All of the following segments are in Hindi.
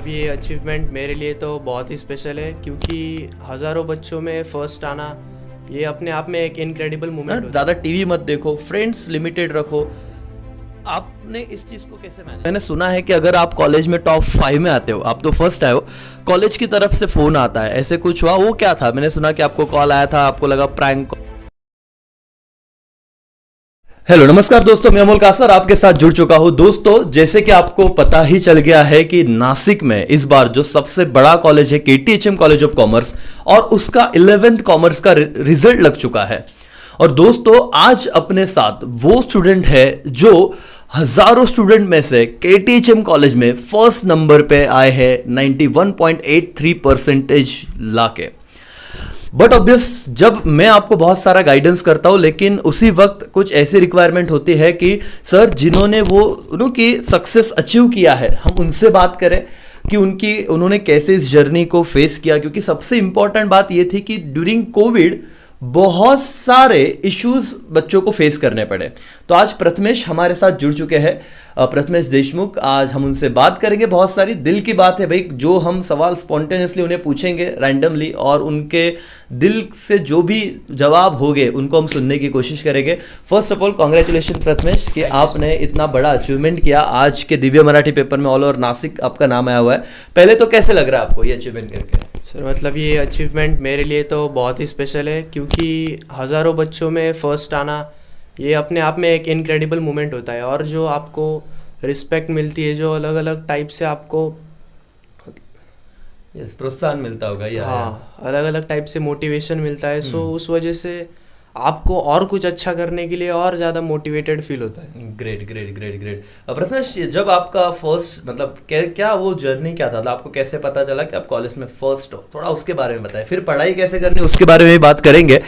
मतलब ये अचीवमेंट मेरे लिए तो बहुत ही स्पेशल है क्योंकि हज़ारों बच्चों में फर्स्ट आना ये अपने आप में एक इनक्रेडिबल मोमेंट होता है। ज़्यादा टीवी मत देखो, फ्रेंड्स लिमिटेड रखो। आपने इस चीज़ को कैसे मैंने सुना है कि अगर आप कॉलेज में टॉप 5 में आते हो, आप तो फर्स्ट आए हो, कॉलेज की तरफ से फ़ोन आता है, ऐसे कुछ हुआ? वो क्या था? मैंने सुना कि आपको कॉल आया था, आपको लगा प्रैंक। हेलो नमस्कार दोस्तों, मैं अमोल कासर आपके साथ जुड़ चुका हूं। दोस्तों, जैसे कि आपको पता ही चल गया है कि नासिक में इस बार जो सबसे बड़ा कॉलेज है KTHM कॉलेज ऑफ कॉमर्स, और उसका 11th कॉमर्स का रिजल्ट लग चुका है। और दोस्तों, आज अपने साथ वो स्टूडेंट है जो हजारों स्टूडेंट में से KTHM कॉलेज में फर्स्ट नंबर पे आए हैं 91.83% लाके। बट ऑब्वियस, जब मैं आपको बहुत सारा गाइडेंस करता हूँ, लेकिन उसी वक्त कुछ ऐसी रिक्वायरमेंट होती है कि सर जिन्होंने वो की सक्सेस अचीव किया है, हम उनसे बात करें कि उन्होंने कैसे इस जर्नी को फेस किया। क्योंकि सबसे इंपॉर्टेंट बात ये थी कि ड्यूरिंग कोविड बहुत सारे इश्यूज बच्चों को फेस करने पड़े। तो आज प्रथमेश हमारे साथ जुड़ चुके हैं, प्रथमेश देशमुख। आज हम उनसे बात करेंगे, बहुत सारी दिल की बात है भाई, जो हम सवाल स्पॉन्टेनियसली उन्हें पूछेंगे रैंडमली, और उनके दिल से जो भी जवाब होंगे उनको हम सुनने की कोशिश करेंगे। First of all congratulation Prathamesh कि आपने इतना बड़ा अचीवमेंट किया। आज के दिव्य मराठी पेपर में ऑल ओवर नासिक आपका नाम आया हुआ है। पहले तो कैसे लग रहा है आपको ये अचीवमेंट करके? सर मतलब ये अचीवमेंट मेरे लिए तो बहुत ही स्पेशल है क्योंकि हज़ारों बच्चों में फर्स्ट आना ये अपने आप में एक इनक्रेडिबल मोमेंट होता है। और जो आपको रिस्पेक्ट मिलती है, जो अलग अलग टाइप से आपको प्रोत्साहन मिलता होगा, हाँ, अलग अलग टाइप से मोटिवेशन मिलता है। सो उस वजह से आपको और कुछ अच्छा करने के लिए और ज़्यादा मोटिवेटेड फील होता है। Great great great great. Prathamesh, जब आपका फर्स्ट मतलब क्या वो जर्नी क्या था? आपको कैसे पता चला कि आप कॉलेज में फर्स्ट हो? थोड़ा उसके बारे में बताएं, फिर पढ़ाई कैसे करनी उसके बारे में भी बात करेंगे।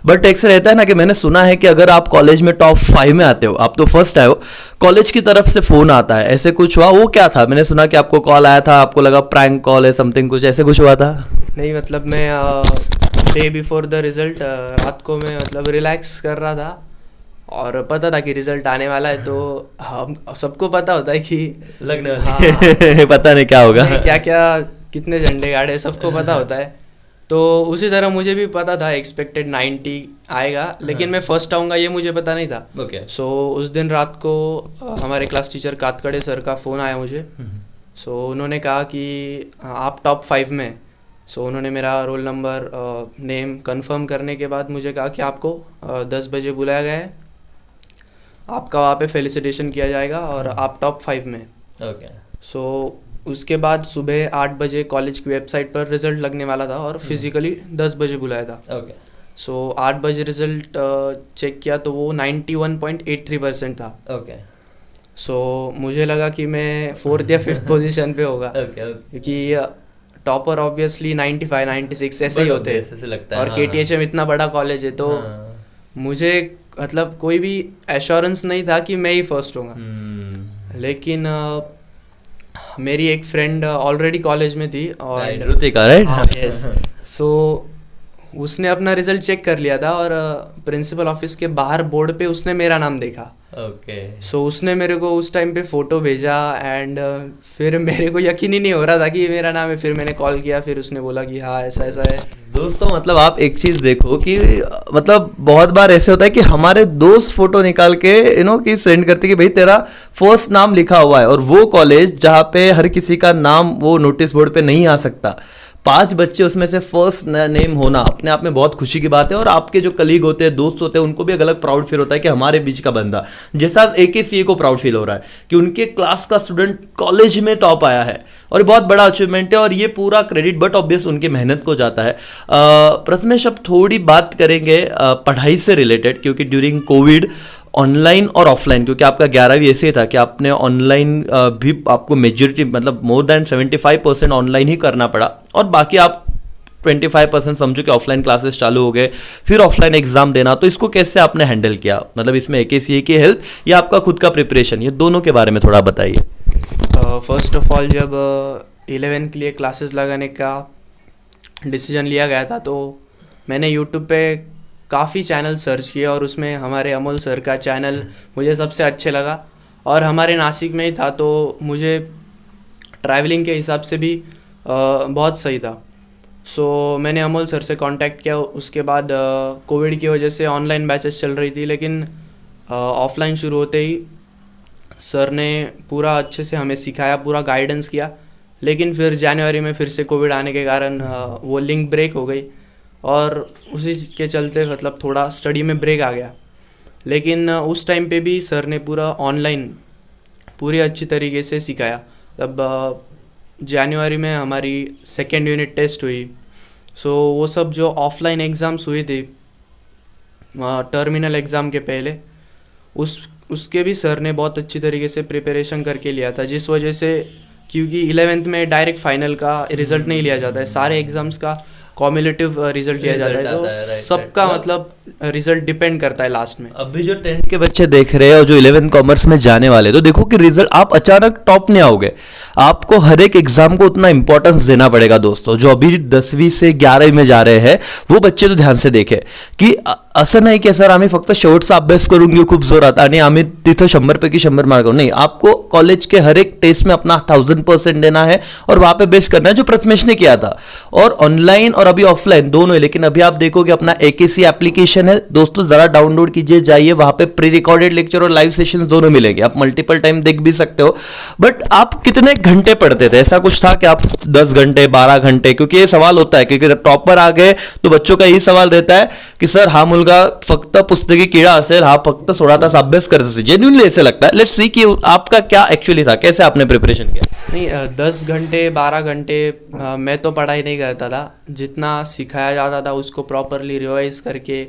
बट एक से रहता है ना कि मैंने सुना है कि अगर आप कॉलेज में टॉप 5 में आते हो, आप तो फर्स्ट आए हो, कॉलेज की तरफ से फोन आता है, ऐसे कुछ हुआ? वो क्या था? मैंने सुना कि आपको कॉल आया था, आपको लगा प्रैंक कॉल है, समथिंग, कुछ ऐसे कुछ हुआ था? नहीं, मतलब मैं डे बिफोर द रिज़ल्ट रात को मैं मतलब रिलैक्स कर रहा था और पता था कि रिज़ल्ट आने वाला है। तो हम सबको पता होता है कि लगने हाँ, पता नहीं क्या होगा, क्या क्या कितने झंडे गाड़े सबको पता होता है। तो उसी तरह मुझे भी पता था एक्सपेक्टेड 90 आएगा, लेकिन मैं फर्स्ट आऊँगा ये मुझे पता नहीं था। ओके। सो उस दिन रात को हमारे क्लास टीचर कातकड़े सर का फ़ोन आया मुझे। सो उन्होंने कहा कि आप टॉप 5 में। सो उन्होंने मेरा रोल नंबर नेम कंफर्म करने के बाद मुझे कहा कि आपको 10 बजे बुलाया गया है, आपका वहाँ पे फेलिसिटेशन किया जाएगा और आप टॉप 5 में। ओके। सो उसके बाद सुबह 8 बजे कॉलेज की वेबसाइट पर रिज़ल्ट लगने वाला था और फिज़िकली 10 बजे बुलाया था। ओके। सो 8 बजे रिज़ल्ट चेक किया तो वो 91.83% था। ओके। सो मुझे लगा कि मैं 4th या 5th पोजीशन पे होगा, ओके। क्योंकि टॉपर ऑब्वियसली 95 96 ऐसे ही होते हैं। ऐसे लगता है। और KTHM इतना बड़ा कॉलेज है, तो मुझे मतलब कोई भी एश्योरेंस नहीं था कि मैं ही फर्स्ट होऊंगा। लेकिन मेरी एक फ्रेंड ऑलरेडी कॉलेज में थी और रुतिका, राइट? हाँ, यस। सो उसने अपना रिजल्ट चेक कर लिया था और प्रिंसिपल ऑफिस के बाहर बोर्ड पे उसने मेरा नाम देखा। ओके। सो उसने मेरे को उस टाइम पे फ़ोटो भेजा एंड फिर मेरे को यकीन ही नहीं हो रहा था कि ये मेरा नाम है। फिर मैंने कॉल किया, फिर उसने बोला कि हाँ ऐसा ऐसा है। दोस्तों, मतलब आप एक चीज़ देखो कि मतलब बहुत बार ऐसे होता है कि हमारे दोस्त फोटो निकाल के कि सेंड करते कि भाई तेरा फर्स्ट नाम लिखा हुआ है, और वो कॉलेज जहाँ पे हर किसी का नाम वो नोटिस बोर्ड पे नहीं आ सकता, 5 बच्चे उसमें से फर्स्ट नेम होना अपने आप में बहुत खुशी की बात है। और आपके जो कलीग होते हैं, दोस्त होते हैं, उनको भी एक अलग प्राउड फील होता है कि हमारे बीच का बंदा, जैसा AKCA को प्राउड फील हो रहा है कि उनके क्लास का स्टूडेंट कॉलेज में टॉप आया है, और बहुत बड़ा अचीवमेंट है। और ये पूरा क्रेडिट बट ऑब्वियस उनके मेहनत को जाता है। प्रथमेश, अब थोड़ी बात करेंगे पढ़ाई से रिलेटेड, क्योंकि ड्यूरिंग कोविड ऑनलाइन और ऑफलाइन, क्योंकि आपका 11वीं ऐसे ही था कि आपने ऑनलाइन भी आपको मेजॉरिटी मतलब मोर देन 75% ऑनलाइन ही करना पड़ा, और बाकी आप 25% समझो कि ऑफलाइन क्लासेस चालू हो गए, फिर ऑफलाइन एग्जाम देना। तो इसको कैसे आपने हैंडल किया? मतलब इसमें AKCA की हेल्प या आपका खुद का प्रिपरेशन, ये दोनों के बारे में थोड़ा बताइए। फर्स्ट ऑफ ऑल, जब 11 के लिए क्लासेस लगाने का डिसीजन लिया गया था तो मैंने यूट्यूब पे काफ़ी चैनल सर्च किए और उसमें हमारे अमोल सर का चैनल मुझे सबसे अच्छे लगा और हमारे नासिक में ही था। तो मुझे ट्रैवलिंग के हिसाब से भी बहुत सही था। सो मैंने अमोल सर से कांटेक्ट किया। उसके बाद कोविड की वजह से ऑनलाइन बैचेस चल रही थी, लेकिन ऑफलाइन शुरू होते ही सर ने पूरा अच्छे से हमें सिखाया, पूरा गाइडेंस किया। लेकिन फिर जनवरी में फिर से कोविड आने के कारण वो लिंक ब्रेक हो गई और उसी के चलते मतलब थोड़ा स्टडी में ब्रेक आ गया। लेकिन उस टाइम पे भी सर ने पूरा ऑनलाइन पूरी अच्छी तरीके से सिखाया। तब जनवरी में हमारी सेकेंड यूनिट टेस्ट हुई। सो वो सब जो ऑफलाइन एग्ज़ाम्स हुई थी टर्मिनल एग्ज़ाम के पहले, उसके भी सर ने बहुत अच्छी तरीके से प्रिपरेशन करके लिया था, जिस वजह से क्योंकि 11th में डायरेक्ट फाइनल का रिज़ल्ट नहीं लिया जाता है, सारे एग्ज़ाम्स का कॉम्युलेटिव रिजल्ट लिया जाता है, तो सबका मतलब रिजल्ट डिपेंड करता है लास्ट में। अभी जो 10th के बच्चे देख रहे हैं और जो 11th कॉमर्स में जाने वाले, तो देखो कि रिजल्ट आप अचानक टॉप नहीं आओगे, आपको हर एक एग्जाम को उतना इंपॉर्टेंस देना पड़ेगा। दोस्तों जो अभी 10वीं से 11वीं में जा रहे हैं वो बच्चे तो ध्यान से देखे कि असं नाही की सर आम्ही फक्त शेवटचा अभ्यास करून घेऊ खूप जोरात आणि आम्ही तिथं 100 पैकी 100 मार्क करू, नहीं, आपको कॉलेज के हर एक टेस्ट में अपना 1000% देना है और वहां पे बेस्ट करना है, जो प्रथमेश ने किया था। और ऑनलाइन और अभी ऑफलाइन दोनों है, लेकिन अभी आप देखोगे अपना AKC एप्लीकेशन है दोस्तों, जरा डाउनलोड कीजिए, जाइए, वहां पे प्री रिकॉर्डेड लेक्चर और लाइव सेशंस दोनों मिलेंगे, आप मल्टीपल टाइम देख भी सकते हो। बट आप कितने घंटे पढ़ते थे? ऐसा कुछ था कि आप 10 घंटे 12 घंटे? क्योंकि ये सवाल होता है, क्योंकि टॉपर आ गए तो बच्चों का यही सवाल रहता है कि सर हा मुलगा फक्त पुस्तकी किडा असेल, हा फक्त 16 तास अभ्यास करत असेल। जेन्युइनली ऐसे लगता है। लेट्स सी कि आपका क्या एक्चुअली था, कैसे आपने प्रिपरेशन किया? नहीं, 10 घंटे 12 घंटे मैं तो पढ़ाई नहीं करता था। जितना सिखाया जाता था उसको प्रॉपरली रिवाइज करके,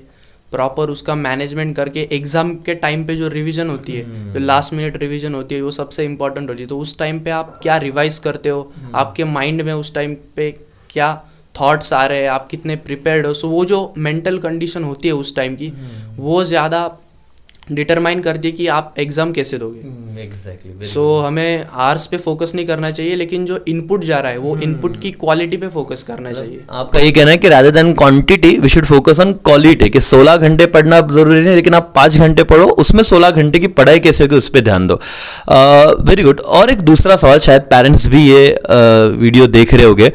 प्रॉपर उसका मैनेजमेंट करके, एग्ज़ाम के टाइम पे जो रिवीजन होती है, जो लास्ट मिनट रिवीजन होती है, वो सबसे इम्पोर्टेंट होती है। तो उस टाइम पे आप क्या रिवाइज करते हो, आपके माइंड में उस टाइम पे क्या थॉट्स आ रहे हैं, आप कितने प्रिपेयर्ड हो, सो वो जो मेंटल कंडीशन होती है उस टाइम की, वो ज़्यादा डिटरमाइन करती है कि आप एग्ज़ाम कैसे दोगे। एग्जैक्टली। सो हमें आवर्स पे फोकस नहीं करना चाहिए, लेकिन जो इनपुट जा रहा है वो इनपुट की क्वालिटी पे फोकस करना चाहिए। आपका ये कहना है कि rather than quantity we should focus on quality, कि 16 घंटे पढ़ना जरूरी नहीं, लेकिन आप 5 घंटे पढ़ो, उसमें 16 घंटे की पढ़ाई कैसे होगी उस पर ध्यान दो। Very good. और एक दूसरा सवाल, शायद पेरेंट्स भी ये वीडियो देख रहे होंगे,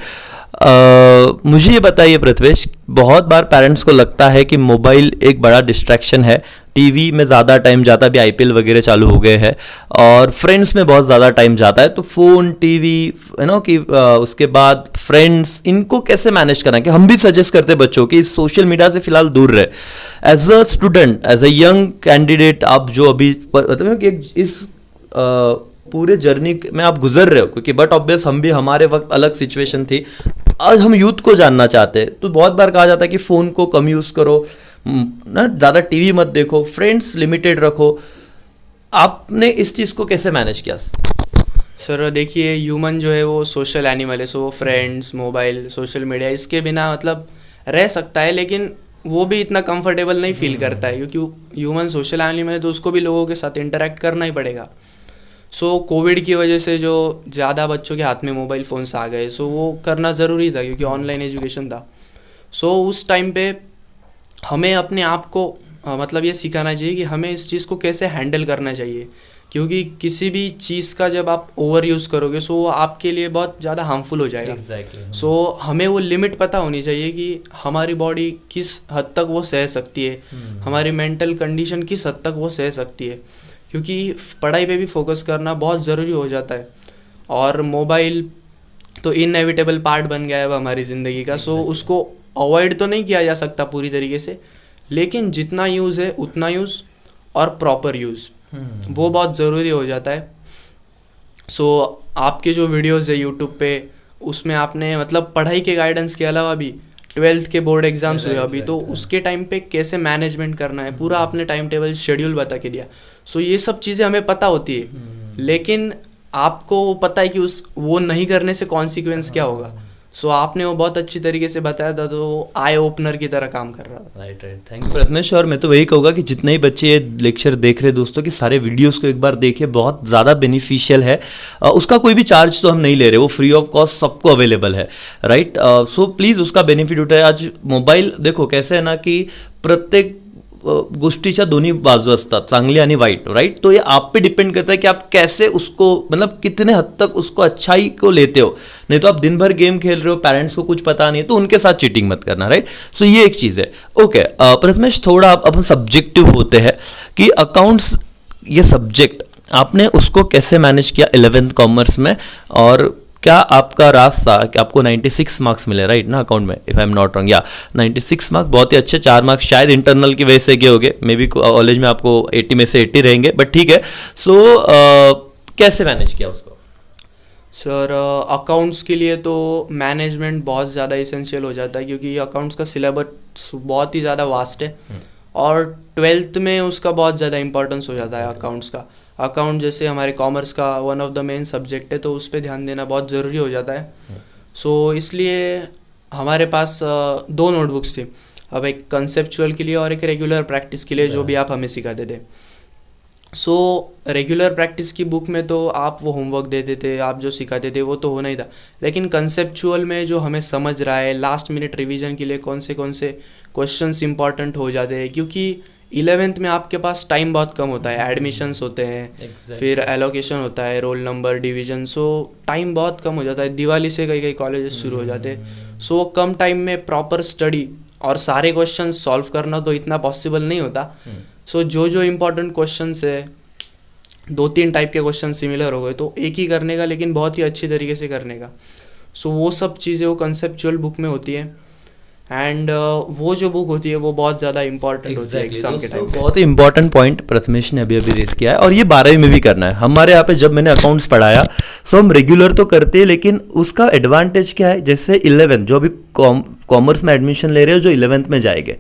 मुझे ये बताइए प्रथमेश, बहुत बार पेरेंट्स को लगता है कि मोबाइल एक बड़ा डिस्ट्रैक्शन है, टीवी में ज़्यादा टाइम जाता है, अभी IPL वगैरह चालू हो गए हैं, और फ्रेंड्स में बहुत ज़्यादा टाइम जाता है, तो फ़ोन, टीवी, कि उसके बाद फ्रेंड्स, इनको कैसे मैनेज करना है? कि हम भी सजेस्ट करते हैं बच्चों की सोशल मीडिया से फिलहाल दूर रहे। As a student, as a young candidate, आप जो अभी मतलब कि इस पूरे जर्नी में आप गुजर रहे हो, क्योंकि बट ऑब्वियस हम भी, हमारे वक्त अलग सिचुएशन थी, आज हम यूथ को जानना चाहते हैं। तो बहुत बार कहा जाता है कि फ़ोन को कम यूज़ करो ना, ज़्यादा टीवी मत देखो, फ्रेंड्स लिमिटेड रखो। आपने इस चीज़ को कैसे मैनेज किया? सर देखिए, ह्यूमन जो है वो सोशल एनिमल है, so friends, mobile, social media, इसके बिना मतलब रह सकता है, लेकिन वो भी इतना कंफर्टेबल नहीं फील करता है, क्योंकि ह्यूमन सोशल एनिमल है, तो उसको भी लोगों के साथ इंटरेक्ट करना ही पड़ेगा। सो कोविड की वजह से जो ज़्यादा बच्चों के हाथ में मोबाइल फ़ोन्स आ गए, सो वो करना ज़रूरी था, क्योंकि ऑनलाइन एजुकेशन था। सो उस टाइम पे हमें अपने आप को मतलब ये सिखाना चाहिए कि हमें इस चीज़ को कैसे हैंडल करना चाहिए, क्योंकि किसी भी चीज़ का जब आप ओवर यूज़ करोगे सो वो आपके लिए बहुत ज़्यादा हार्मफुल हो जाएगा। सो हमें वो लिमिट पता होनी चाहिए कि हमारी बॉडी किस हद तक वो सह सकती है, हमारी मेंटल कंडीशन किस हद तक वो सह सकती है, क्योंकि पढ़ाई पे भी फोकस करना बहुत ज़रूरी हो जाता है। और मोबाइल तो इनएविटेबल पार्ट बन गया है अब हमारी ज़िंदगी का। सो उसको अवॉइड तो नहीं किया जा सकता पूरी तरीके से, लेकिन जितना यूज़ है उतना यूज़ और प्रॉपर यूज़ वो बहुत ज़रूरी हो जाता है। सो आपके जो वीडियोज़ है यूट्यूब पे, उसमें आपने मतलब पढ़ाई के गाइडेंस के अलावा भी 12th के बोर्ड एग्जाम्स हुए अभी, तो उसके टाइम पे कैसे मैनेजमेंट करना है पूरा आपने टाइम टेबल शेड्यूल बता के दिया। सो ये सब चीज़ें हमें पता होती है, लेकिन आपको वो पता है कि वो नहीं करने से कॉन्सिक्वेंस क्या होगा। सो आपने वो बहुत अच्छी तरीके से बताया था, तो वो आई ओपनर की तरह काम कर रहा था। राइट। Thank you Prathamesh. और मैं तो वही कहूँगा कि जितने ही बच्चे ये लेक्चर देख रहे दोस्तों, कि सारे वीडियोस को एक बार देखिए, बहुत ज़्यादा बेनिफिशियल है। उसका कोई भी चार्ज तो हम नहीं ले रहे, वो फ्री ऑफ कॉस्ट सबको अवेलेबल है। राइट। सो प्लीज़ उसका बेनिफिट उठाए। आज मोबाइल देखो कैसे है ना, कि प्रत्येक गोष्टीच्या दोन्ही बाजू असतात, चांगली आणि वाईट, राइट? तो ये आप पे डिपेंड करता है कि आप कैसे उसको, मतलब कितने हद तक उसको अच्छाई को लेते हो। नहीं तो आप दिन भर गेम खेल रहे हो, पेरेंट्स को कुछ पता नहीं है, तो उनके साथ चीटिंग मत करना, राइट? सो ये एक चीज़ है। ओके, प्रथमेश, थोड़ा अपन सब्जेक्टिव होते हैं कि अकाउंट्स ये सब्जेक्ट आपने उसको कैसे मैनेज किया 11th कॉमर्स में, और क्या आपका राज था कि आपको 96 मार्क्स मिले, राइट ना, अकाउंट में, if I am not wrong, या 96 मार्क्स बहुत ही अच्छे, 4 मार्क्स शायद इंटरनल की वजह से गए होंगे, मे बी कॉलेज में आपको 80 में से 80 रहेंगे, बट ठीक है। सो कैसे मैनेज किया उसको? सर, अकाउंट्स के लिए तो मैनेजमेंट बहुत ज़्यादा इसेंशियल हो जाता है, क्योंकि अकाउंट्स का सिलेबस बहुत ही ज़्यादा वास्ट है, और 12th में उसका बहुत ज़्यादा इंपॉर्टेंस हो जाता है अकाउंट्स का। अकाउंट जैसे हमारे कॉमर्स का one of the main subject है, तो उस पर ध्यान देना बहुत ज़रूरी हो जाता है। सो इसलिए हमारे पास 2 नोटबुक्स थी, अब एक कंसेप्चुअल के लिए और एक रेगुलर प्रैक्टिस के लिए, जो भी आप हमें सिखाते थे। सो रेगुलर प्रैक्टिस की बुक में तो आप वो होमवर्क देते थे, आप जो सिखाते थे वो तो होना ही था, लेकिन कंसेप्चुअल में जो हमें समझ रहा है, लास्ट मिनट रिवीजन के लिए कौन से क्वेश्चंस इंपॉर्टेंट हो जाते हैं, क्योंकि 11th में आपके पास टाइम बहुत कम होता है, एडमिशन्स होते हैं, फिर एलोकेशन होता है, रोल नंबर, डिवीजन, सो टाइम बहुत कम हो जाता है। दिवाली से कई कॉलेजेस शुरू हो जाते हैं, सो कम टाइम में प्रॉपर स्टडी और सारे क्वेश्चन सॉल्व करना तो इतना पॉसिबल नहीं होता। सो जो इम्पोर्टेंट क्वेश्चंस है, 2-3 टाइप के क्वेश्चन सिमिलर हो गए तो एक ही करने का, लेकिन बहुत ही अच्छी तरीके से करने का। सो वो सब चीज़ें वो कंसेप्चुअल बुक में होती है, एंड वो जो बुक होती है वो बहुत ज़्यादा इंपॉर्टेंट होती है एग्जाम के टाइम पे। बहुत ही इंपॉर्टेंट पॉइंट प्रथमेश ने अभी रेस किया है, और ये 12वीं में भी करना है। हमारे यहाँ पे जब मैंने अकाउंट्स पढ़ाया, सो हम रेगुलर तो करते हैं, लेकिन उसका एडवांटेज क्या है, जैसे 11 जो अभी कॉमर्स में एडमिशन ले रहे हो, जो 11th में जाएंगे,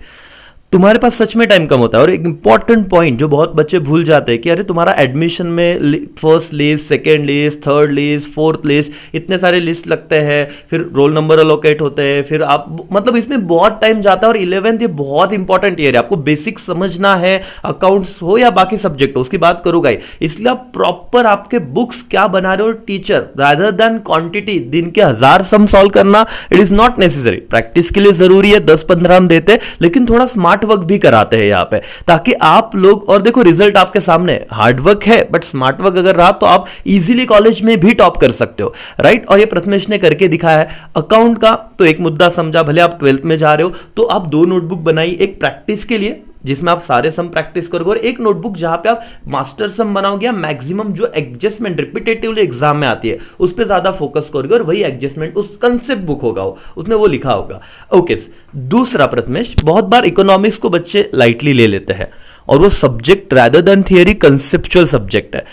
तुम्हारे पास सच में टाइम कम होता है। और एक इंपॉर्टेंट पॉइंट जो बहुत बच्चे भूल जाते हैं कि अरे तुम्हारा एडमिशन में first list, second list, third list, fourth list, इतने सारे लिस्ट लगते हैं, फिर रोल नंबर अलोकेट होते हैं, फिर आप, मतलब इसमें बहुत टाइम जाता है। और 11th ये बहुत इंपॉर्टेंट ईयर है, आपको बेसिक समझना है, अकाउंट्स हो या बाकी सब्जेक्ट हो, उसकी बात करूंगा ही। इसलिए आप प्रॉपर आपके बुक्स क्या बना रहे हो, टीचर रादर देन क्वांटिटी, दिन के 1000 सम सॉल्व करना it is not necessary. Practice के लिए जरूरी है, 10-15 हम देते, लेकिन थोड़ा स्मार्ट वर्क भी कराते हैं यहाँ पे, ताकि आप लोग, और देखो रिजल्ट आपके सामने, हार्ड वर्क है बट स्मार्ट वर्क अगर रहा तो आप इजीली कॉलेज में भी टॉप कर सकते हो, राइट? और ये प्रथमेश ने करके दिखाया है। अकाउंट का तो एक मुद्दा समझा, भले आप 12th में जा रहे हो तो आप 2 नोटबुक बनाई, एक प्रैक्टिस के लिए जिसमें आप सारे सम प्रैक्टिस करोगे, और एक नोटबुक जहां पे आप मास्टर सम बनाओगे, मैक्सिमम जो एडजस्टमेंट रिपीटेटिवली एग्जाम में आती है उस पर ज्यादा फोकस करोगे, और वही एडजस्टमेंट उस कंसेप्ट बुक होगा, उसमें वो लिखा होगा। ओके, दूसरा प्रथमेश, बहुत बार इकोनॉमिक्स को बच्चे लाइटली ले लेते हैं, और वो subject rather than theory conceptual subject है।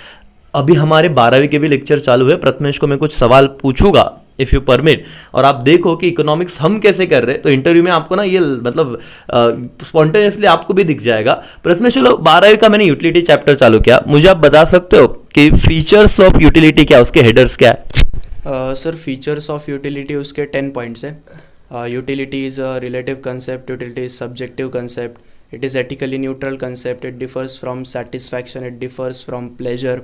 अभी हमारे 12वीं के भी लेक्चर चालू है, प्रथमेश को मैं कुछ सवाल पूछूंगा इफ यू परमिट, और आप देखो कि इकोनॉमिक्स हम कैसे कर रहे हैं, तो इंटरव्यू में आपको ना ये मतलब स्पॉन्टेनियसली आपको भी दिख जाएगा। प्रथमेश, चलो 12वीं का मैंने यूटिलिटी चैप्टर चालू किया, मुझे आप बता सकते हो कि फीचर्स ऑफ यूटिलिटी क्या, उसके हेडर्स क्या है? सर, फीचर्स ऑफ यूटिलिटी उसके 10 पॉइंट्स है। Utility is a relative concept, utility is subjective concept, it is ethically neutral concept, it differs from satisfaction, it differs from pleasure,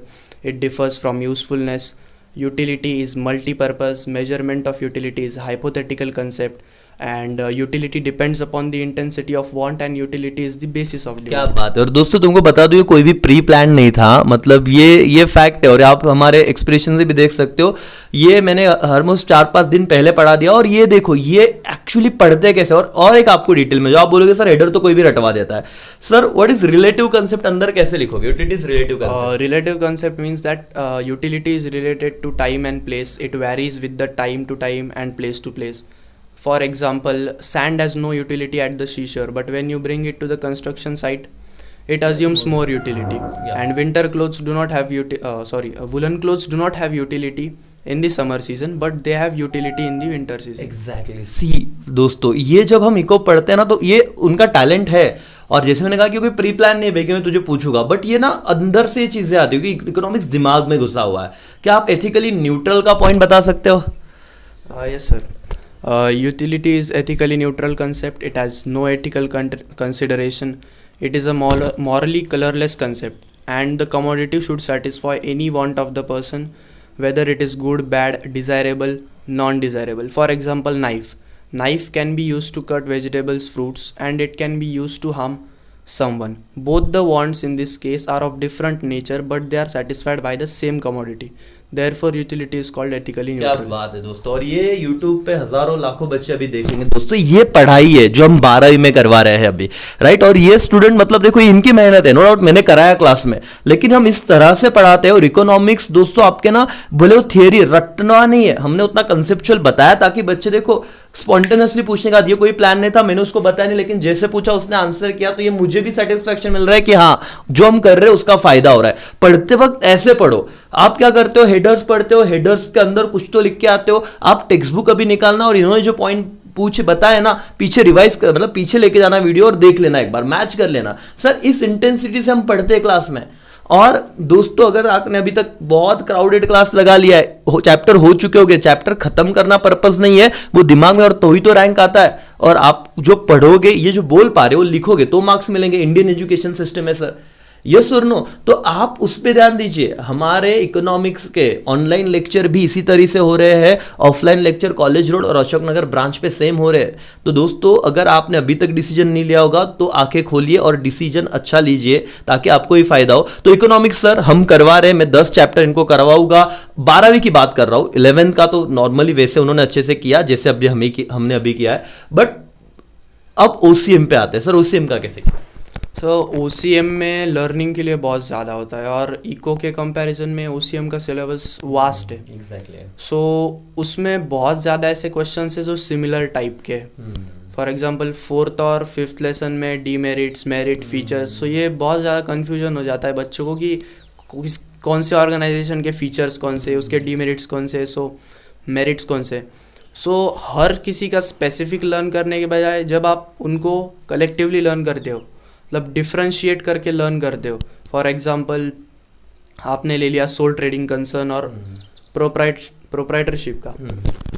it differs from usefulness. Utility is multi-purpose, measurement of utility is hypothetical concept, and utility depends upon the intensity of want, and utility is the basis of demand. क्या बात है। और दोस्तों तुमको बता दूं, ये कोई भी प्री प्लान नहीं था, मतलब ये फैक्ट है, और आप हमारे एक्सप्रेशन से भी देख सकते हो, ये मैंने ऑलमोस्ट 4-5 दिन पहले पढ़ा दिया, और ये देखो ये एक्चुअली पढ़ते कैसे। और एक आपको डिटेल में, जो आप बोलोगे सर हेडर तो कोई भी रटवा देता है, sir what is relative concept अंदर कैसे लिखोगे? Utility is relative concept. Relative concept means that utility is related to time and place. It varies with the time to time and place to place. For example, sand has no utility at the seashore, but when you bring it to the construction site, it assumes more utility. Yeah. And winter clothes do not have woolen clothes do not have utility in the summer season, but they have utility in the winter season. Exactly. सी दोस्तों, ये जब हम इको पढ़ते हैं ना, तो ये उनका टैलेंट है। और जैसे मैंने कहा कि कोई प्री प्लान नहीं है कि मैं तुझे पूछूंगा, बट ये ना अंदर से ये चीजें आती है, क्योंकि इकोनॉमिक्स दिमाग में घुसा हुआ है। क्या आप एथिकली न्यूट्रल का पॉइंट बता सकते हो? Yes, sir. Utility is ethically neutral concept. It has no ethical consideration. It is a morally colorless concept, and the commodity should satisfy any want of the person, whether it is good, bad, desirable, non-desirable. For example, knife can be used to cut vegetables, fruits, and it can be used to harm someone. Both the wants in this case are of different nature, but they are satisfied by the same commodity. Therefore utility is called ethically क्या neutral. बात है दोस्तों, और ये YouTube पे हजारों लाखों बच्चे अभी देखेंगे दोस्तों। ये पढ़ाई है जो हम 12वीं में करवा रहे हैं अभी, राइट। और ये स्टूडेंट मतलब देखो इनकी मेहनत है, नो डाउट मैंने कराया क्लास में, लेकिन हम इस तरह से पढ़ाते हैं। और इकोनॉमिक्स दोस्तों आपके ना बोले वो थियरी रटना नहीं है, हमने उतना कंसेप्चुअल बताया ताकि बच्चे देखो स्पॉन्टेनियसली पूछने का, ये कोई प्लान नहीं था, मैंने उसको बताया नहीं, लेकिन जैसे पूछा उसने आंसर किया, तो ये मुझे भी सेटिस्फेक्शन मिल रहा है कि हाँ जो हम कर रहे हैं उसका फायदा हो रहा है। पढ़ते वक्त ऐसे पढ़ो। आप क्या करते हो, हेडर्स पढ़ते हो, हेडर्स के अंदर कुछ तो लिख के आते हो, आप टेक्स्ट बुक अभी निकालना और इन्होंने जो पॉइंट पूछ बताया ना पीछे रिवाइज कर, मतलब पीछे लेके जाना वीडियो और देख लेना, एक बार मैच कर लेना। सर इस इंटेंसिटी से हम पढ़ते हैं क्लास में। और दोस्तों अगर आपने अभी तक बहुत क्राउडेड क्लास लगा लिया है, चैप्टर हो चुके होंगे, चैप्टर खत्म करना पर्पस नहीं है, वो दिमाग में और तो ही तो रैंक आता है। और आप जो पढ़ोगे, ये जो बोल पा रहे हो लिखोगे तो मार्क्स मिलेंगे। इंडियन एजुकेशन सिस्टम है सर, यस और नो, तो आप उस पर ध्यान दीजिए। हमारे इकोनॉमिक्स के ऑनलाइन लेक्चर भी इसी तरह से हो रहे हैं, ऑफलाइन लेक्चर कॉलेज रोड और अशोक नगर ब्रांच पे सेम हो रहे हैं। तो दोस्तों अगर आपने अभी तक डिसीजन नहीं लिया होगा तो आंखें खोलिए और डिसीजन अच्छा लीजिए ताकि आपको ही फायदा हो। तो इकोनॉमिक्स सर हम करवा रहे हैं, मैं 10 चैप्टर इनको करवाऊंगा। 12वीं की बात कर रहा हूँ, 11th का तो नॉर्मली वैसे उन्होंने अच्छे से किया जैसे अभी हमने अभी किया है। बट अब OCM पे आते हैं सर, OCM का कैसे किया? सो OCM में लर्निंग के लिए बहुत ज़्यादा होता है और इको के कंपैरिजन में OCM का सिलेबस वास्ट है। एग्जैक्टली। सो उसमें बहुत ज़्यादा ऐसे क्वेश्चंस है जो सिमिलर टाइप के। फॉर एग्जांपल 4th और 5th लेसन में डीमेरिट्स, मेरिट, फीचर्स, सो ये बहुत ज़्यादा कन्फ्यूजन हो जाता है बच्चों को कि कौन से ऑर्गेनाइजेशन के फीचर्स कौन से, उसके डीमेरिट्स कौन से, सो मेरिट्स कौन से। सो हर किसी का स्पेसिफिक लर्न करने के बजाय जब आप उनको कलेक्टिवली लर्न करते हो, मतलब डिफ्रेंशिएट करके लर्न करते हो। फॉर एग्जांपल आपने ले लिया सोल ट्रेडिंग कंसर्न और प्रोप्राइटरशिप का,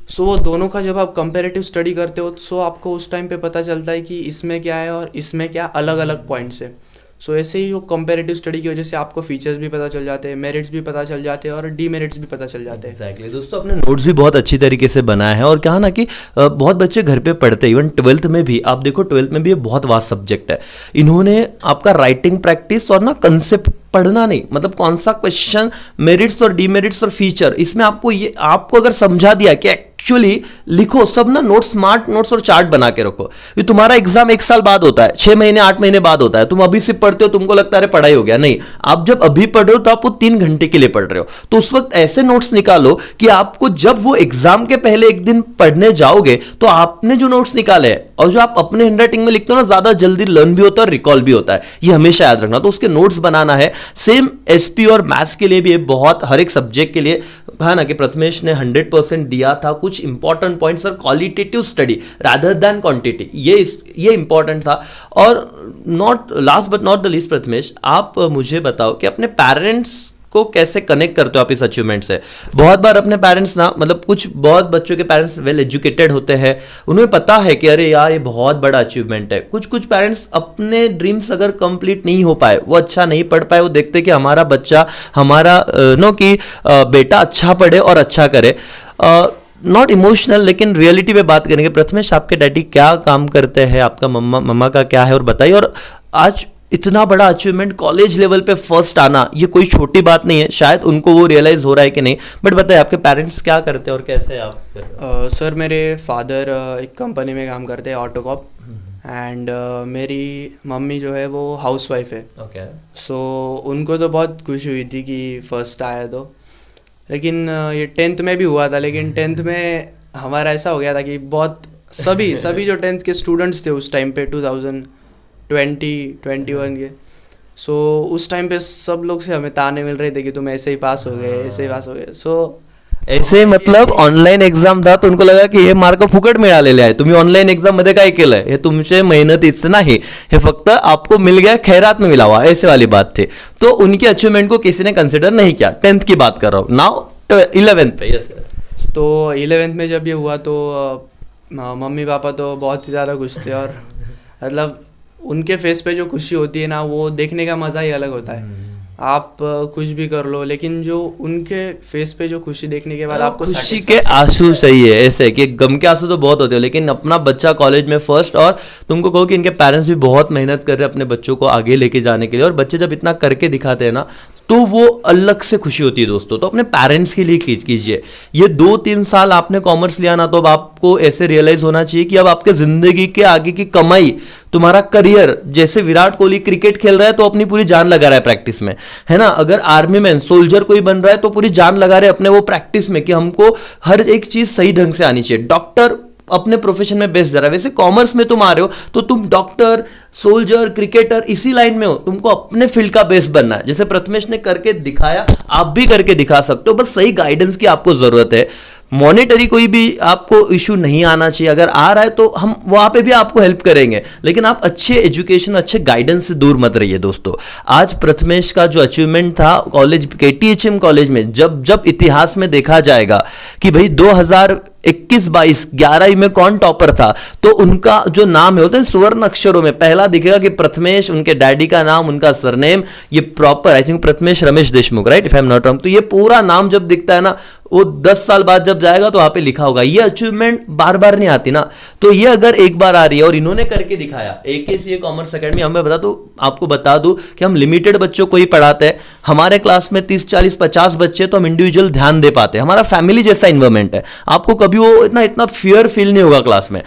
सो वो दोनों का जब आप कंपैरेटिव स्टडी करते हो सो आपको उस टाइम पे पता चलता है कि इसमें क्या है और इसमें क्या अलग अलग पॉइंट्स है। सो ऐसे ही वो कंपैरेटिव स्टडी की वजह से आपको फीचर्स भी पता चल जाते हैं, मेरिट्स भी पता चल जाते हैं और डीमेरिट्स भी पता चल जाते हैं। एग्जैक्टली दोस्तों, अपने नोट्स भी बहुत अच्छी तरीके से बनाए हैं। और कहा ना कि बहुत बच्चे घर पे पढ़ते हैं, इवन 12th में भी आप देखो, 12th में भी ये बहुत वास्ट सब्जेक्ट है। इन्होंने आपका राइटिंग प्रैक्टिस और ना कंसेप्ट पढ़ना नहीं, मतलब कौन सा क्वेश्चन, मेरिट्स और डीमेरिट्स और फीचर, इसमें आपको अगर समझा दिया कि एक्चुअली लिखो सब ना नोट्स, स्मार्ट नोट्स और चार्ट बना के रखो। ये तुम्हारा एग्जाम 1 साल बाद होता है, 6 महीने 8 महीने बाद होता है। तुम अभी से पढ़ते हो, तुमको लगता है पढ़ाई हो गया, नहीं। आप जब अभी पढ़ रहे हो तो आप वो 3 घंटे के लिए पढ़ रहे हो, तो उस वक्त ऐसे नोट्स निकालो कि आपको जब वो एग्जाम के पहले एक दिन पढ़ने जाओगे तो आपने जो नोट्स निकाले हैं और जो आप अपने हैंडराइटिंग में लिखते हो ना, ज्यादा जल्दी लर्न भी होता है और रिकॉल भी होता है। ये हमेशा याद रखना। तो उसके नोट्स बनाना है। सेम SP और मैथ्स के लिए भी बहुत, हर एक सब्जेक्ट के लिए कहा ना कि प्रथमेश ने 100% दिया था। कुछ इंपॉर्टेंट पॉइंट्स और qualitative study rather than quantity, ये इंपॉर्टेंट था। और not last but not the least Prathamesh, आप मुझे बताओ कि अपने पेरेंट्स को कैसे कनेक्ट करते हो आप इस अचीवमेंट से? बहुत बार अपने पेरेंट्स ना, मतलब कुछ बहुत बच्चों के पेरेंट्स वेल एजुकेटेड होते हैं, उन्हें पता है कि अरे यार ये बहुत बड़ा अचीवमेंट है। कुछ पेरेंट्स अपने ड्रीम्स अगर कंप्लीट नहीं हो पाए, वो अच्छा नहीं पढ़ पाए, वो देखते कि हमारा बच्चा, हमारा कि बेटा अच्छा पढ़े और अच्छा करे। नॉट इमोशनल लेकिन रियलिटी पे बात करेंगे। प्रथमेश आपके डैडी क्या काम करते हैं, आपका मम्मा का क्या है, और बताइए। और आज इतना बड़ा अचीवमेंट, कॉलेज लेवल पे फर्स्ट आना, ये कोई छोटी बात नहीं है। शायद उनको वो रियलाइज हो रहा है कि नहीं, बट बताइए आपके पेरेंट्स क्या करते हैं और कैसे आप? सर मेरे फादर एक कंपनी में काम करते हैं, ऑटोकॉप, एंड मेरी मम्मी जो है वो हाउसवाइफ है। ओके। सो उनको तो बहुत खुशी हुई थी कि फर्स्ट आया तो, लेकिन ये 10th में भी हुआ था। लेकिन 10th में हमारा ऐसा हो गया था कि बहुत सभी जो 10th के स्टूडेंट्स थे उस टाइम पे 2020-21 के, सो उस टाइम पे सब लोग से हमें ताने मिल रहे थे कि तुम ऐसे ही पास हो गए, ऐसे ही पास हो गए। सो ऐसे मतलब ऑनलाइन एक्झाम था, तो उनको लगा की हे मार्क फुकट मिळालेले आहे, तुम्ही ऑनलाइन एक्झाम मध्ये काय केलंय, हे तुमचे मेहनतीच नाही, हे फक्त आपको मिल गया, खैरात में मिला हुआ, ऐसे वाली बात थी। तो उनकी अचीवमेंट को किसी ने कंसिडर नहीं किया। 10th की बात कर रहा हूँ, नाउ 11th पे। Yes sir. तो 11th में जब ये हुआ तो मम्मी पापा तो बहुत ही ज़्यादा खुश थे, और मतलब उनके फेस पे जो खुशी होती है ना, वो देखने का मज़ा ही अलग होता है। आप कुछ भी कर लो, लेकिन जो उनके फेस पे जो खुशी देखने के बाद आपको खुशी के आंसू चाहिए, ऐसे कि गम के आंसू तो बहुत होते हैं, लेकिन अपना बच्चा कॉलेज में फर्स्ट, और तुमको कहो कि इनके पेरेंट्स भी बहुत मेहनत कर रहे हैं अपने बच्चों को आगे लेके जाने के लिए, और बच्चे जब इतना करके दिखाते हैं ना तो वो अलग से खुशी होती है दोस्तों। तो अपने पेरेंट्स के लिए कीजिए। ये 2-3 साल आपने कॉमर्स लिया ना, तो अब आपको ऐसे रियलाइज होना चाहिए कि अब आपके जिंदगी के आगे की कमाई, तुम्हारा करियर, जैसे विराट कोहली क्रिकेट खेल रहा है तो अपनी पूरी जान लगा रहा है प्रैक्टिस में, है ना। अगर आर्मी मैन सोल्जर कोई बन रहा है तो पूरी जान लगा रहे अपने वो प्रैक्टिस में कि हमको हर एक चीज सही ढंग से आनी चाहिए। डॉक्टर अपने प्रोफेशन में बेस्ट जा रहा है, वैसे कॉमर्स में तुम आ रहे हो तो तुम डॉक्टर, सोल्जर, क्रिकेटर इसी लाइन में हो, तुमको अपने फील्ड का बेस्ट बनना है। जैसे प्रथमेश ने करके दिखाया, आप भी करके दिखा सकते हो, बस सही गाइडेंस की आपको जरूरत है। मॉनेटरी कोई भी आपको इशू नहीं आना चाहिए, अगर आ रहा है तो हम वहां पे भी आपको हेल्प करेंगे, लेकिन आप अच्छे एजुकेशन, अच्छे गाइडेंस से दूर मत रहिए दोस्तों। आज प्रथमेश का जो अचीवमेंट था कॉलेज, KTHM कॉलेज में, जब इतिहास में देखा जाएगा कि भाई 2021-22 11वीं में कौन टॉपर था, तो उनका जो नाम है होता है स्वर्ण अक्षरों में पहला दिखेगा कि प्रथमेश, उनके डैडी का नाम, उनका सरनेम, ये proper I think Prathamesh Ramesh Deshmukh, right, if I am not wrong. तो ये पूरा नाम जब दिखता है ना, वो 10 साल बाद जब जाएगा तो वहां पे लिखा होगा। ये अचीवमेंट बार बार नहीं आती ना, तो ये अगर एक बार आ रही है और इन्होंने करके दिखाया, AKCA कॉमर्स अकेडमी, हमें आपको बता दूं कि हम लिमिटेड बच्चों को ही पढ़ाते हैं। हमारे क्लास में 30, 40, 50 बच्चे, तो हम इंडिविजुअल ध्यान दे पाते हैं। हमारा फैमिली जैसा इन्वायरमेंट है, आपको कभी वो इतना फियर फील नहीं होगा क्लास में।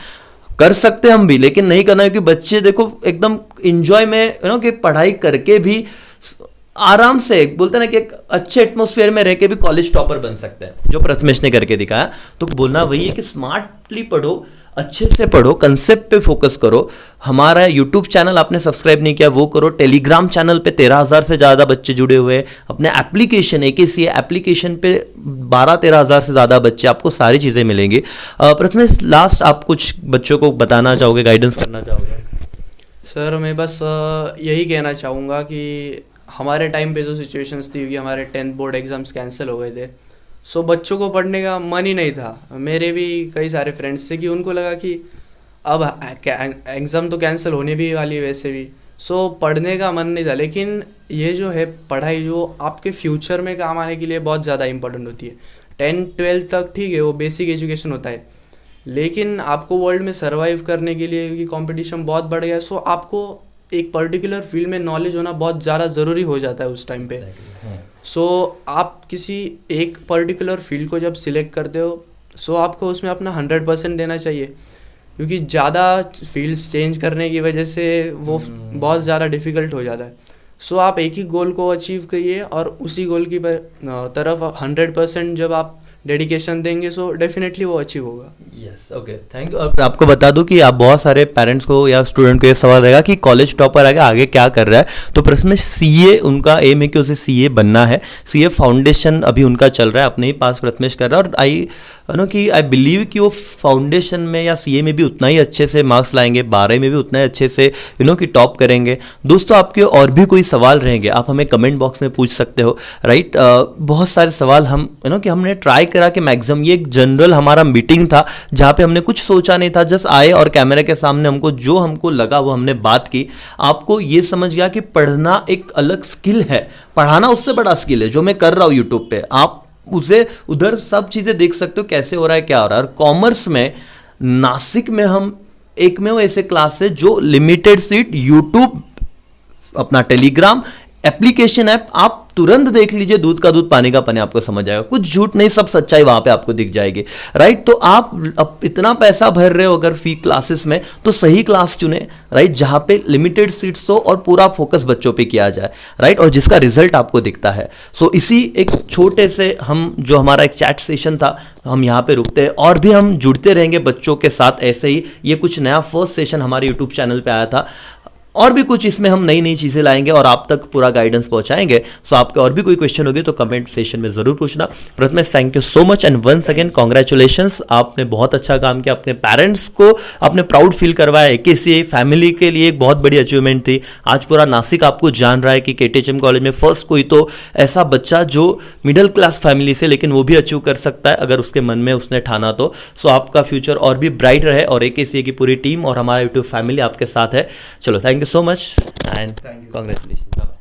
कर सकते हम भी, लेकिन नहीं करना, क्योंकि बच्चे देखो एकदम इंजॉय में कि पढ़ाई करके भी आराम से, बोलते ना कि एक अच्छे एटमोस्फेयर में रह के भी कॉलेज टॉपर बन सकते हैं, जो प्रथमेश ने करके दिखाया। तो बोलना वही है कि स्मार्टली पढ़ो, अच्छे से पढ़ो, कंसेप्ट पे फोकस करो। हमारा यूट्यूब चैनल आपने सब्सक्राइब नहीं किया वो करो। टेलीग्राम चैनल पे 13,000 से ज़्यादा बच्चे जुड़े हुए हैं। अपने एप्लीकेशन AKCA एप्लीकेशन पे 12-13 हज़ार से ज़्यादा बच्चे, आपको सारी चीज़ें मिलेंगी। प्रथमेश, लास्ट आप कुछ बच्चों को बताना चाहोगे, गाइडेंस करना चाहोगे? सर मैं बस यही कहना चाहूँगा कि हमारे टाइम पे जो सिचुएशंस थी कि हमारे 10th बोर्ड एग्ज़ाम्स कैंसिल हो गए थे, सो बच्चों को पढ़ने का मन ही नहीं था। मेरे भी कई सारे फ्रेंड्स थे कि उनको लगा कि अब एग्ज़ाम तो कैंसिल होने भी वाली है वैसे भी, सो पढ़ने का मन नहीं था। लेकिन ये जो है पढ़ाई, जो आपके फ्यूचर में काम आने के लिए बहुत ज़्यादा इंपॉर्टेंट होती है। 10th-12th तक ठीक है, वो बेसिक एजुकेशन होता है, लेकिन आपको वर्ल्ड में सर्वाइव करने के लिए, क्योंकि कंपटीशन बहुत बढ़ गया है, सो आपको एक पर्टिकुलर फील्ड में नॉलेज होना बहुत ज़्यादा ज़रूरी हो जाता है उस टाइम पे। सो आप किसी एक पर्टिकुलर फील्ड को जब सिलेक्ट करते हो, सो आपको उसमें अपना 100% देना चाहिए, क्योंकि ज़्यादा फील्ड्स चेंज करने की वजह से वो बहुत ज़्यादा डिफ़िकल्ट हो जाता है। सो आप एक ही गोल को अचीव करिए और उसी गोल की तरफ 100% जब आप डेडिकेशन देंगे, सो डेफिनेटली वो अचीव होगा। Yes, okay, thank you. अब आपको बता दूं कि आप बहुत सारे पेरेंट्स को या स्टूडेंट को ये सवाल रहेगा कि कॉलेज टॉपर आगे क्या कर रहा है, तो प्रथमेश CA, उनका एम है कि उसे CA बनना है। CA फाउंडेशन अभी उनका चल रहा है, अपने ही पास प्रथमेश कर रहा है, और आई बिलीव कि वो फाउंडेशन में या CA में भी उतना ही अच्छे से मार्क्स लाएंगे, 12 में भी उतना ही अच्छे से कि टॉप करेंगे। दोस्तों, आपके और भी कोई सवाल रहेंगे, आप हमें कमेंट बॉक्स में पूछ सकते हो, राइट। बहुत सारे सवाल हम कि हमने ट्राई करा कि मैक्सिमम, ये एक जनरल हमारा मीटिंग था जहाँ पे हमने कुछ सोचा नहीं था, जस्ट आए और कैमरे के सामने हमको लगा वो हमने बात की। आपको ये समझ गया कि पढ़ना एक अलग स्किल है, पढ़ाना उससे बड़ा स्किल है, जो मैं कर रहा हूँ यूट्यूब पे। आप उसे उधर सब चीज़ें देख सकते हो, कैसे हो रहा है, क्या हो रहा है। और कॉमर्स में नासिक में हम एक में वो ऐसे क्लास है जो लिमिटेड सीट, यूट्यूब, अपना टेलीग्राम एप्लीकेशन ऐप, आप तुरंत देख लीजिए, दूध का दूध पानी का पानी, आपको समझ आएगा। कुछ झूठ नहीं, सब सच्चाई वहां पे आपको दिख जाएगी, राइट। तो आप अब इतना पैसा भर रहे हो अगर फी क्लासेस में, तो सही क्लास चुने, राइट, जहां पे लिमिटेड सीट्स हो और पूरा फोकस बच्चों पे किया जाए, राइट, और जिसका रिजल्ट आपको दिखता है। सो इसी एक छोटे से हम, जो हमारा एक चैट सेशन था, हम यहाँ पे रुकते हैं, और भी हम जुड़ते रहेंगे बच्चों के साथ ऐसे ही। ये कुछ नया फर्स्ट सेशन हमारे यूट्यूब चैनल पे आया था, और भी कुछ इसमें हम नई नई चीज़ें लाएंगे और आप तक पूरा गाइडेंस पहुंचाएंगे। सो आपके और भी कोई क्वेश्चन होगी तो कमेंट सेशन में ज़रूर पूछना। Prathamesh, thank you so much and once again congratulations, आपने बहुत अच्छा काम किया, अपने पेरेंट्स को आपने प्राउड फील करवाया। AKCA फैमिली के लिए एक बहुत बड़ी अचीवमेंट थी। आज पूरा नासिक आपको जान रहा है कि KTHM कॉलेज में फर्स्ट कोई तो ऐसा बच्चा जो मिडिल क्लास फैमिली से, लेकिन वो भी अचीव कर सकता है अगर उसके मन में उसने ठाना तो। सो आपका फ्यूचर और भी ब्राइट रहे, और AKCA की पूरी टीम और हमारा यूट्यूब फैमिली आपके साथ है। चलो, thank you so much and congratulations.